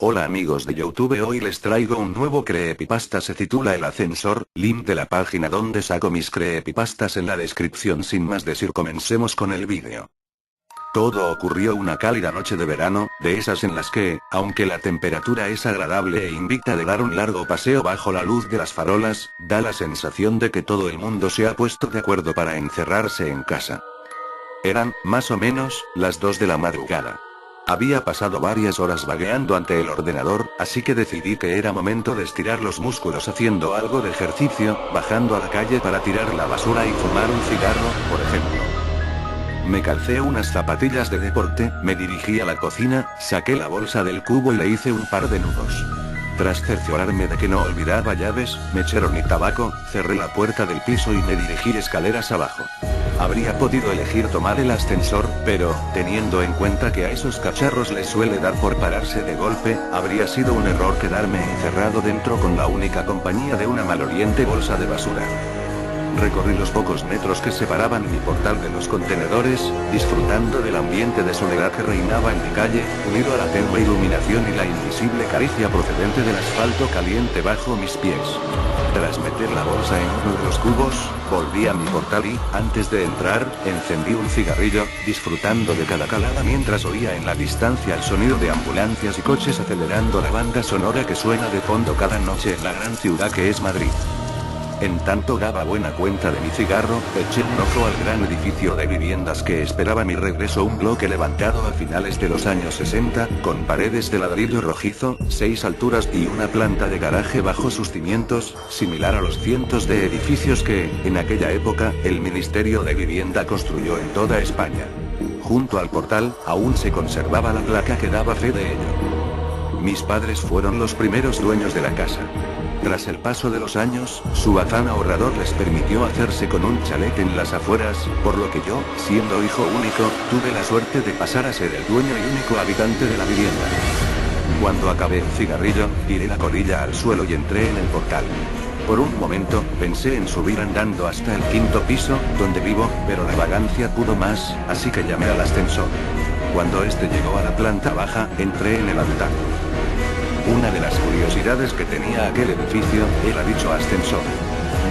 Hola amigos de YouTube, hoy les traigo un nuevo creepypasta, se titula El ascensor, link de la página donde saco mis creepypastas en la descripción. Sin más decir, comencemos con el vídeo. Todo ocurrió una cálida noche de verano, de esas en las que, aunque la temperatura es agradable e invita de dar un largo paseo bajo la luz de las farolas, da la sensación de que todo el mundo se ha puesto de acuerdo para encerrarse en casa. Eran, más o menos, las 2 de la madrugada. Había pasado varias horas vagueando ante el ordenador, así que decidí que era momento de estirar los músculos haciendo algo de ejercicio, bajando a la calle para tirar la basura y fumar un cigarro, por ejemplo. Me calcé unas zapatillas de deporte, me dirigí a la cocina, saqué la bolsa del cubo y le hice un par de nudos. Tras cerciorarme de que no olvidaba llaves, mechero ni tabaco, cerré la puerta del piso y me dirigí escaleras abajo. Habría podido elegir tomar el ascensor, pero, teniendo en cuenta que a esos cacharros les suele dar por pararse de golpe, habría sido un error quedarme encerrado dentro con la única compañía de una maloliente bolsa de basura. Recorrí los pocos metros que separaban mi portal de los contenedores, disfrutando del ambiente de soledad que reinaba en mi calle, unido a la tenue iluminación y la invisible caricia procedente del asfalto caliente bajo mis pies. Tras meter la bolsa en uno de los cubos, volví a mi portal y, antes de entrar, encendí un cigarrillo, disfrutando de cada calada mientras oía en la distancia el sonido de ambulancias y coches acelerando la banda sonora que suena de fondo cada noche en la gran ciudad que es Madrid. En tanto daba buena cuenta de mi cigarro, eché un ojo al gran edificio de viviendas que esperaba mi regreso, un bloque levantado a finales de los años 60, con paredes de ladrillo rojizo, 6 alturas y una planta de garaje bajo sus cimientos, similar a los cientos de edificios que, en aquella época, el Ministerio de Vivienda construyó en toda España. Junto al portal, aún se conservaba la placa que daba fe de ello. Mis padres fueron los primeros dueños de la casa. Tras el paso de los años, su afán ahorrador les permitió hacerse con un chalet en las afueras, por lo que yo, siendo hijo único, tuve la suerte de pasar a ser el dueño y único habitante de la vivienda. Cuando acabé el cigarrillo, tiré la colilla al suelo y entré en el portal. Por un momento, pensé en subir andando hasta el 5.º piso, donde vivo, pero la vagancia pudo más, así que llamé al ascensor. Cuando este llegó a la planta baja, entré en el altar. Una de las curiosidades que tenía aquel edificio era dicho ascensor.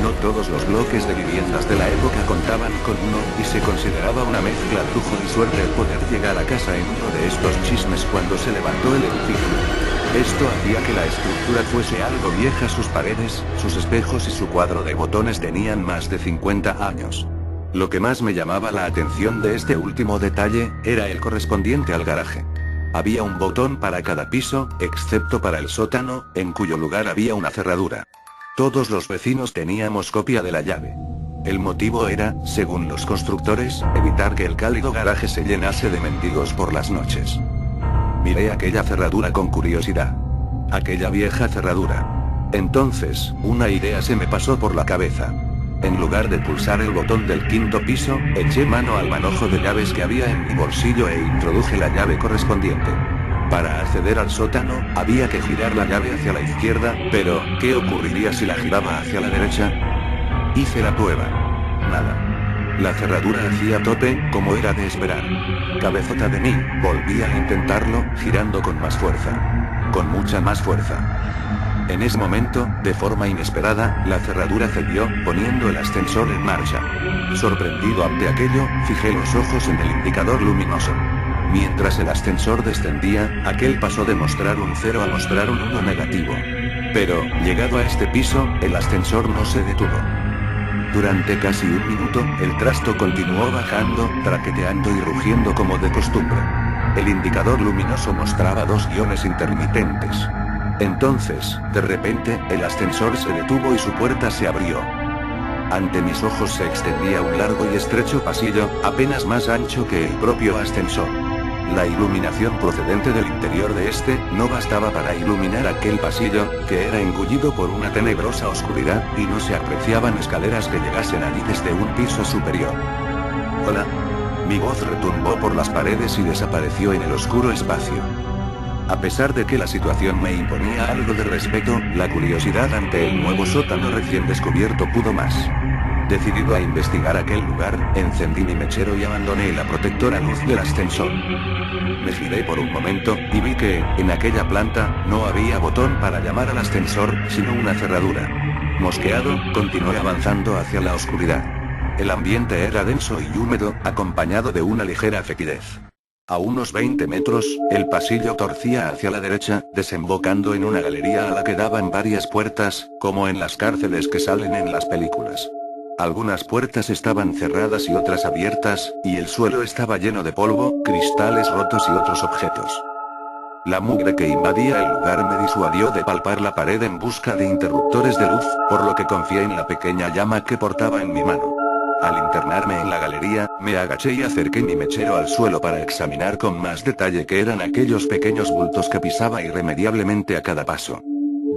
No todos los bloques de viviendas de la época contaban con uno, y se consideraba una mezcla de lujo y suerte el poder llegar a casa en uno de estos chismes cuando se levantó el edificio. Esto hacía que la estructura fuese algo vieja, sus paredes, sus espejos y su cuadro de botones tenían más de 50 años. Lo que más me llamaba la atención de este último detalle, era el correspondiente al garaje. Había un botón para cada piso, excepto para el sótano, en cuyo lugar había una cerradura. Todos los vecinos teníamos copia de la llave. El motivo era, según los constructores, evitar que el cálido garaje se llenase de mendigos por las noches. Miré aquella cerradura con curiosidad. Aquella vieja cerradura. Entonces, una idea se me pasó por la cabeza. En lugar de pulsar el botón del 5.º piso, eché mano al manojo de llaves que había en mi bolsillo e introduje la llave correspondiente. Para acceder al sótano, había que girar la llave hacia la izquierda, pero, ¿qué ocurriría si la giraba hacia la derecha? Hice la prueba. Nada. La cerradura hacía tope, como era de esperar. Cabezota de mí, volví a intentarlo, girando con más fuerza. Con mucha más fuerza. En ese momento, de forma inesperada, la cerradura cedió, poniendo el ascensor en marcha. Sorprendido ante aquello, fijé los ojos en el indicador luminoso. Mientras el ascensor descendía, aquel pasó de mostrar un 0 a mostrar un 1 negativo. Pero, llegado a este piso, el ascensor no se detuvo. Durante casi un minuto, el trasto continuó bajando, traqueteando y rugiendo como de costumbre. El indicador luminoso mostraba 2 guiones intermitentes. Entonces, de repente, el ascensor se detuvo y su puerta se abrió. Ante mis ojos se extendía un largo y estrecho pasillo, apenas más ancho que el propio ascensor. La iluminación procedente del interior de este, no bastaba para iluminar aquel pasillo, que era engullido por una tenebrosa oscuridad, y no se apreciaban escaleras que llegasen allí desde un piso superior. «Hola». Mi voz retumbó por las paredes y desapareció en el oscuro espacio. A pesar de que la situación me imponía algo de respeto, la curiosidad ante el nuevo sótano recién descubierto pudo más. Decidido a investigar aquel lugar, encendí mi mechero y abandoné la protectora luz del ascensor. Me giré por un momento, y vi que, en aquella planta, no había botón para llamar al ascensor, sino una cerradura. Mosqueado, continué avanzando hacia la oscuridad. El ambiente era denso y húmedo, acompañado de una ligera fetidez. A unos 20 metros, el pasillo torcía hacia la derecha, desembocando en una galería a la que daban varias puertas, como en las cárceles que salen en las películas. Algunas puertas estaban cerradas y otras abiertas, y el suelo estaba lleno de polvo, cristales rotos y otros objetos. La mugre que invadía el lugar me disuadió de palpar la pared en busca de interruptores de luz, por lo que confié en la pequeña llama que portaba en mi mano. Al internarme en la galería, me agaché y acerqué mi mechero al suelo para examinar con más detalle qué eran aquellos pequeños bultos que pisaba irremediablemente a cada paso.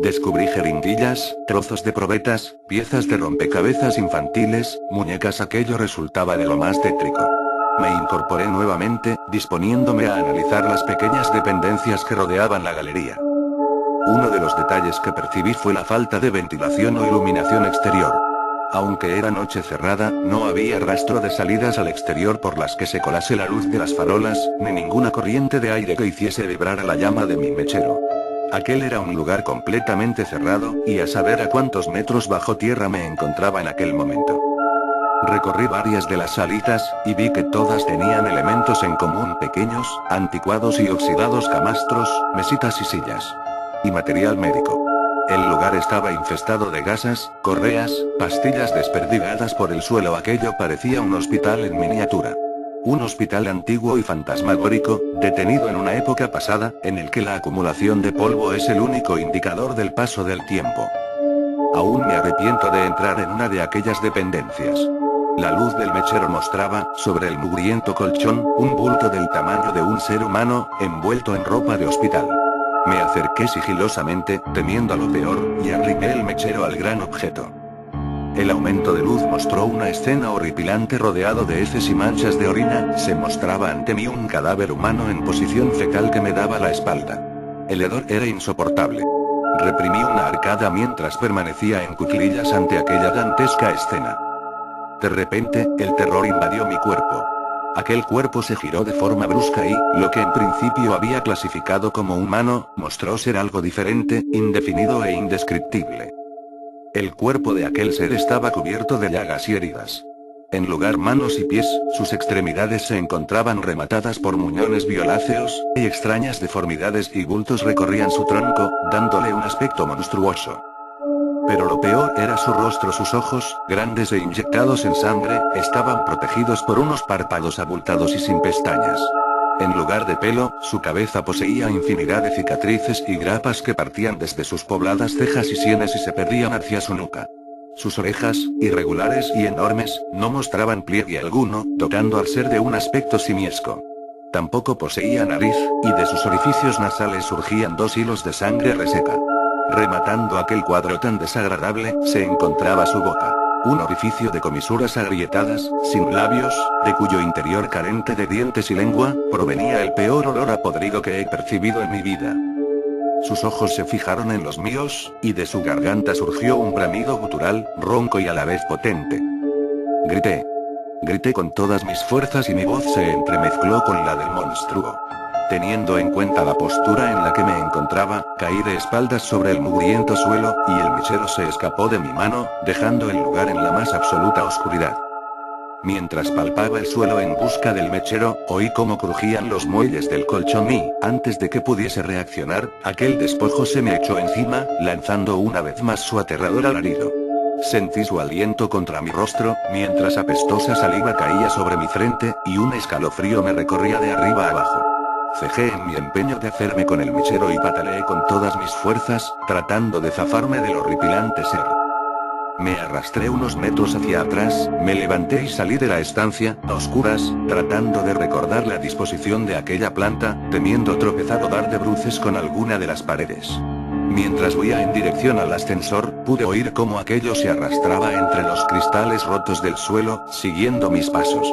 Descubrí jeringuillas, trozos de probetas, piezas de rompecabezas infantiles, muñecas. Aquello resultaba de lo más tétrico. Me incorporé nuevamente, disponiéndome a analizar las pequeñas dependencias que rodeaban la galería. Uno de los detalles que percibí fue la falta de ventilación o iluminación exterior. Aunque era noche cerrada, no había rastro de salidas al exterior por las que se colase la luz de las farolas, ni ninguna corriente de aire que hiciese vibrar a la llama de mi mechero. Aquel era un lugar completamente cerrado, y a saber a cuántos metros bajo tierra me encontraba en aquel momento. Recorrí varias de las salitas, y vi que todas tenían elementos en común: pequeños, anticuados y oxidados camastros, mesitas y sillas. Y material médico. El lugar estaba infestado de gasas, correas, pastillas desperdigadas por el suelo. Aquello parecía un hospital en miniatura. Un hospital antiguo y fantasmagórico, detenido en una época pasada, en el que la acumulación de polvo es el único indicador del paso del tiempo. Aún me arrepiento de entrar en una de aquellas dependencias. La luz del mechero mostraba, sobre el mugriento colchón, un bulto del tamaño de un ser humano, envuelto en ropa de hospital. Me acerqué sigilosamente, temiendo a lo peor, y arrimé el mechero al gran objeto. El aumento de luz mostró una escena horripilante rodeado de heces y manchas de orina. Se mostraba ante mí un cadáver humano en posición fetal que me daba la espalda. El hedor era insoportable. Reprimí una arcada mientras permanecía en cuclillas ante aquella dantesca escena. De repente, el terror invadió mi cuerpo. Aquel cuerpo se giró de forma brusca y, lo que en principio había clasificado como humano, mostró ser algo diferente, indefinido e indescriptible. El cuerpo de aquel ser estaba cubierto de llagas y heridas. En lugar manos y pies, sus extremidades se encontraban rematadas por muñones violáceos, y extrañas deformidades y bultos recorrían su tronco, dándole un aspecto monstruoso. Pero lo peor era su rostro. Sus ojos, grandes e inyectados en sangre, estaban protegidos por unos párpados abultados y sin pestañas. En lugar de pelo, su cabeza poseía infinidad de cicatrices y grapas que partían desde sus pobladas cejas y sienes y se perdían hacia su nuca. Sus orejas, irregulares y enormes, no mostraban pliegue alguno, dotando al ser de un aspecto simiesco. Tampoco poseía nariz, y de sus orificios nasales surgían 2 hilos de sangre reseca. Rematando aquel cuadro tan desagradable, se encontraba su boca. Un orificio de comisuras agrietadas, sin labios, de cuyo interior carente de dientes y lengua, provenía el peor olor a podrido que he percibido en mi vida. Sus ojos se fijaron en los míos, y de su garganta surgió un bramido gutural, ronco y a la vez potente. Grité. Grité con todas mis fuerzas y mi voz se entremezcló con la del monstruo. Teniendo en cuenta la postura en la que me encontraba, caí de espaldas sobre el mugriento suelo, y el mechero se escapó de mi mano, dejando el lugar en la más absoluta oscuridad. Mientras palpaba el suelo en busca del mechero, oí cómo crujían los muelles del colchón y, antes de que pudiese reaccionar, aquel despojo se me echó encima, lanzando una vez más su aterrador alarido. Sentí su aliento contra mi rostro, mientras apestosa saliva caía sobre mi frente, y un escalofrío me recorría de arriba a abajo. Cejé en mi empeño de hacerme con el mechero y pataleé con todas mis fuerzas, tratando de zafarme del horripilante ser. Me arrastré unos metros hacia atrás, me levanté y salí de la estancia, a oscuras, tratando de recordar la disposición de aquella planta, temiendo tropezar o dar de bruces con alguna de las paredes. Mientras huía en dirección al ascensor, pude oír cómo aquello se arrastraba entre los cristales rotos del suelo, siguiendo mis pasos.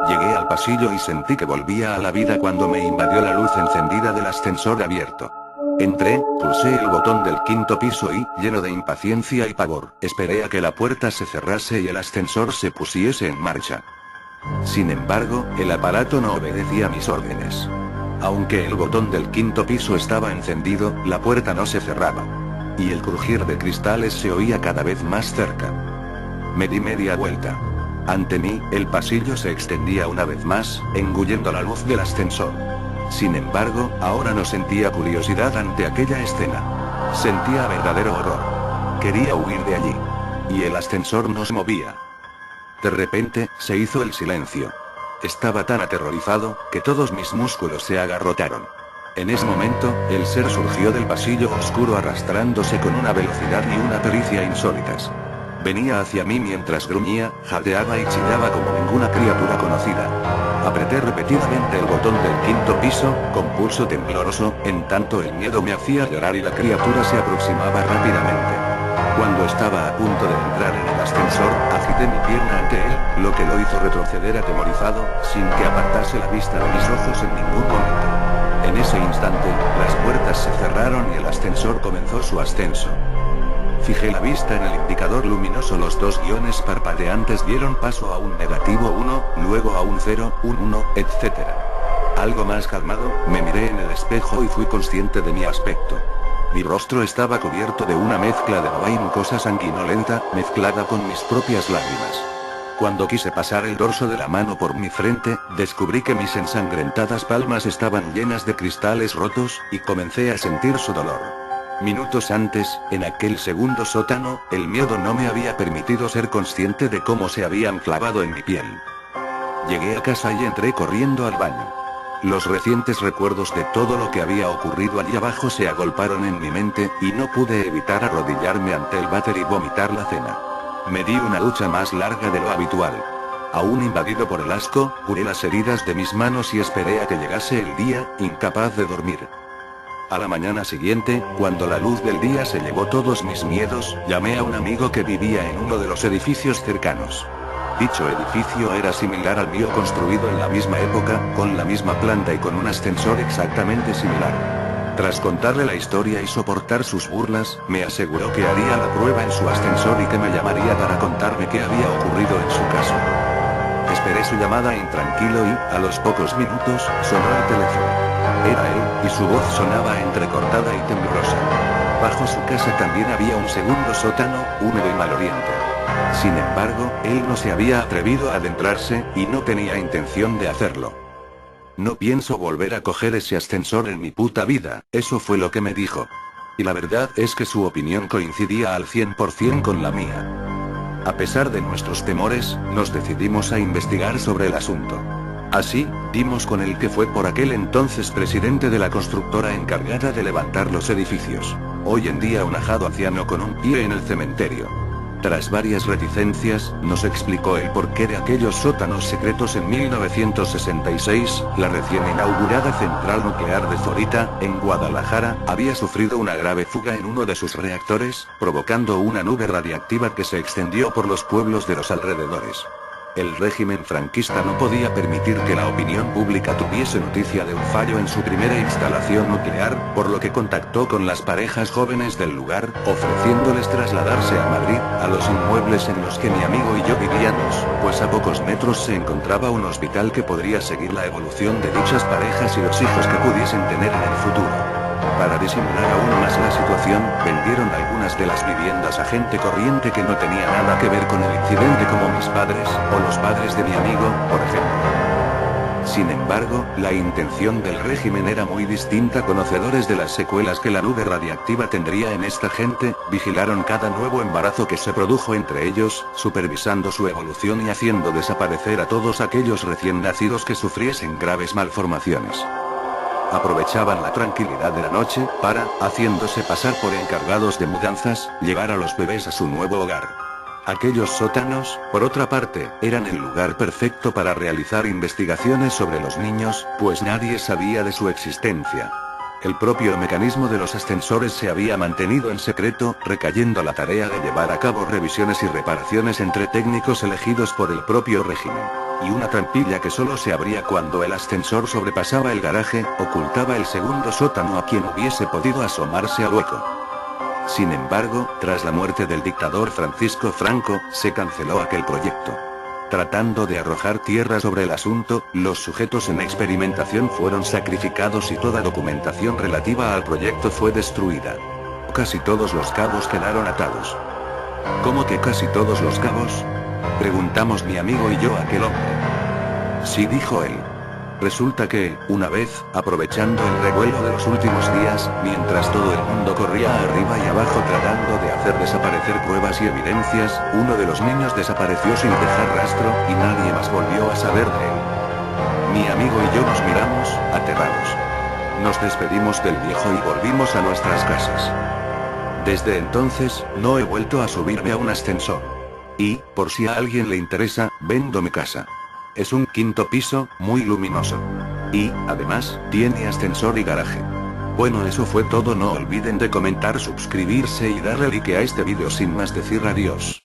Llegué al pasillo y sentí que volvía a la vida cuando me invadió la luz encendida del ascensor abierto. Entré, pulsé el botón del quinto piso y, lleno de impaciencia y pavor, esperé a que la puerta se cerrase y el ascensor se pusiese en marcha. Sin embargo, el aparato no obedecía mis órdenes. Aunque el botón del quinto piso estaba encendido, la puerta no se cerraba. Y el crujir de cristales se oía cada vez más cerca. Me di media vuelta. Ante mí, el pasillo se extendía una vez más, engullendo la luz del ascensor. Sin embargo, ahora no sentía curiosidad ante aquella escena. Sentía verdadero horror. Quería huir de allí. Y el ascensor no se movía. De repente, se hizo el silencio. Estaba tan aterrorizado, que todos mis músculos se agarrotaron. En ese momento, el ser surgió del pasillo oscuro arrastrándose con una velocidad y una pericia insólitas. Venía hacia mí mientras gruñía, jadeaba y chillaba como ninguna criatura conocida. Apreté repetidamente el botón del quinto piso, con pulso tembloroso, en tanto el miedo me hacía llorar y la criatura se aproximaba rápidamente. Cuando estaba a punto de entrar en el ascensor, agité mi pierna ante él, lo que lo hizo retroceder atemorizado, sin que apartase la vista de mis ojos en ningún momento. En ese instante, las puertas se cerraron y el ascensor comenzó su ascenso. Fijé la vista en el indicador luminoso, los dos guiones parpadeantes dieron paso a un negativo 1, luego a un 0, un 1, etc. Algo más calmado, me miré en el espejo y fui consciente de mi aspecto. Mi rostro estaba cubierto de una mezcla de baba y mucosa sanguinolenta, mezclada con mis propias lágrimas. Cuando quise pasar el dorso de la mano por mi frente, descubrí que mis ensangrentadas palmas estaban llenas de cristales rotos, y comencé a sentir su dolor. Minutos antes, en aquel segundo sótano, el miedo no me había permitido ser consciente de cómo se habían clavado en mi piel. Llegué a casa y entré corriendo al baño. Los recientes recuerdos de todo lo que había ocurrido allí abajo se agolparon en mi mente, y no pude evitar arrodillarme ante el váter y vomitar la cena. Me di una ducha más larga de lo habitual. Aún invadido por el asco, curé las heridas de mis manos y esperé a que llegase el día, incapaz de dormir. A la mañana siguiente, cuando la luz del día se llevó todos mis miedos, llamé a un amigo que vivía en uno de los edificios cercanos. Dicho edificio era similar al mío, construido en la misma época, con la misma planta y con un ascensor exactamente similar. Tras contarle la historia y soportar sus burlas, me aseguró que haría la prueba en su ascensor y que me llamaría para contarme qué había ocurrido en su caso. Esperé su llamada intranquilo y, a los pocos minutos, sonó el teléfono. Era él, y su voz sonaba entrecortada y temblorosa. Bajo su casa también había un segundo sótano, húmedo y maloliente. Sin embargo, él no se había atrevido a adentrarse, y no tenía intención de hacerlo. No pienso volver a coger ese ascensor en mi puta vida, eso fue lo que me dijo. Y la verdad es que su opinión coincidía al 100% con la mía. A pesar de nuestros temores, nos decidimos a investigar sobre el asunto. Así, dimos con el que fue por aquel entonces presidente de la constructora encargada de levantar los edificios. Hoy en día un ajado anciano con un pie en el cementerio. Tras varias reticencias, nos explicó el porqué de aquellos sótanos secretos. En 1966, la recién inaugurada central nuclear de Zorita, en Guadalajara, había sufrido una grave fuga en uno de sus reactores, provocando una nube radiactiva que se extendió por los pueblos de los alrededores. El régimen franquista no podía permitir que la opinión pública tuviese noticia de un fallo en su primera instalación nuclear, por lo que contactó con las parejas jóvenes del lugar, ofreciéndoles trasladarse a Madrid, a los inmuebles en los que mi amigo y yo vivíamos, pues a pocos metros se encontraba un hospital que podría seguir la evolución de dichas parejas y los hijos que pudiesen tener en el futuro. Para disimular aún más la situación, vendieron algunas de las viviendas a gente corriente que no tenía nada que ver con el incidente, como mis padres, o los padres de mi amigo, por ejemplo. Sin embargo, la intención del régimen era muy distinta. Conocedores de las secuelas que la nube radiactiva tendría en esta gente, vigilaron cada nuevo embarazo que se produjo entre ellos, supervisando su evolución y haciendo desaparecer a todos aquellos recién nacidos que sufriesen graves malformaciones. Aprovechaban la tranquilidad de la noche, para, haciéndose pasar por encargados de mudanzas, llevar a los bebés a su nuevo hogar. Aquellos sótanos, por otra parte, eran el lugar perfecto para realizar investigaciones sobre los niños, pues nadie sabía de su existencia. El propio mecanismo de los ascensores se había mantenido en secreto, recayendo la tarea de llevar a cabo revisiones y reparaciones entre técnicos elegidos por el propio régimen. Y una trampilla que solo se abría cuando el ascensor sobrepasaba el garaje, ocultaba el segundo sótano a quien hubiese podido asomarse al hueco. Sin embargo, tras la muerte del dictador Francisco Franco, se canceló aquel proyecto. Tratando de arrojar tierra sobre el asunto, los sujetos en experimentación fueron sacrificados y toda documentación relativa al proyecto fue destruida. Casi todos los cabos quedaron atados. ¿Cómo que casi todos los cabos? Preguntamos mi amigo y yo a aquel hombre. Sí, dijo él. Resulta que, una vez, aprovechando el revuelo de los últimos días, mientras todo el mundo corría arriba y abajo tratando de hacer desaparecer pruebas y evidencias, uno de los niños desapareció sin dejar rastro, y nadie más volvió a saber de él. Mi amigo y yo nos miramos, aterrados. Nos despedimos del viejo y volvimos a nuestras casas. Desde entonces, no he vuelto a subirme a un ascensor. Y, por si a alguien le interesa, vendo mi casa. Es un quinto piso, muy luminoso. Y, además, tiene ascensor y garaje. Bueno, eso fue todo. No olviden de comentar, suscribirse y darle like a este vídeo. Sin más decir adiós.